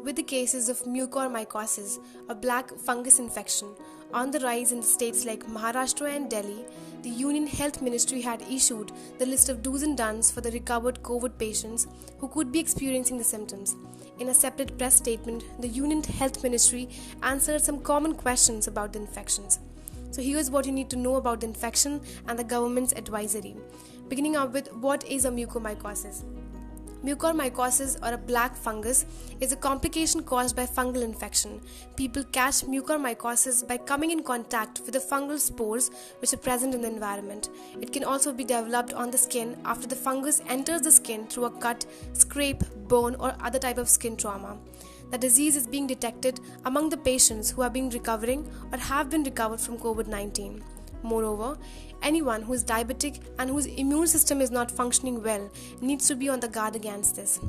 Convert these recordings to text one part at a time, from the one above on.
with the cases of Mucormycosis, a black fungus infection, on the rise in states like Maharashtra and Delhi, the Union Health Ministry had issued the list of do's and don'ts for the recovered COVID patients who could be experiencing the symptoms. In a separate press statement, the Union Health Ministry answered some common questions about the infections. So here's what you need to know about the infection and the government's advisory. Beginning up with, what is a mucormycosis? Mucormycosis, or a black fungus, is a complication caused by fungal infection. People catch mucormycosis by coming in contact with the fungal spores which are present in the environment. It can also be developed on the skin after the fungus enters the skin through a cut, scrape, burn, or other type of skin trauma. The disease is being detected among the patients who are being recovering or have been recovered from COVID-19. Moreover, anyone who is diabetic and whose immune system is not functioning well needs to be on the guard against this.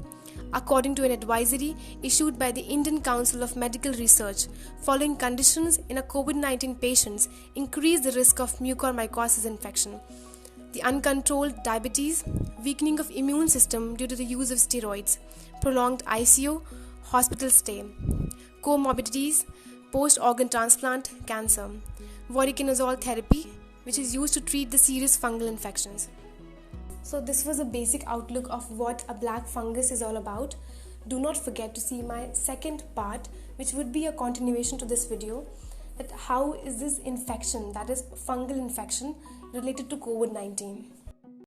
According to an advisory issued by the Indian Council of Medical Research, following conditions in a COVID-19 patients increase the risk of mucormycosis infection: the uncontrolled diabetes, weakening of immune system due to the use of steroids, prolonged ICU, hospital stay, comorbidities, post-organ transplant, cancer, voriconazole therapy, which is used to treat the serious fungal infections. So this was a basic outlook of what a black fungus is all about. Do not forget to see my second part, which would be a continuation to this video, that how is this infection, that is fungal infection, related to COVID-19.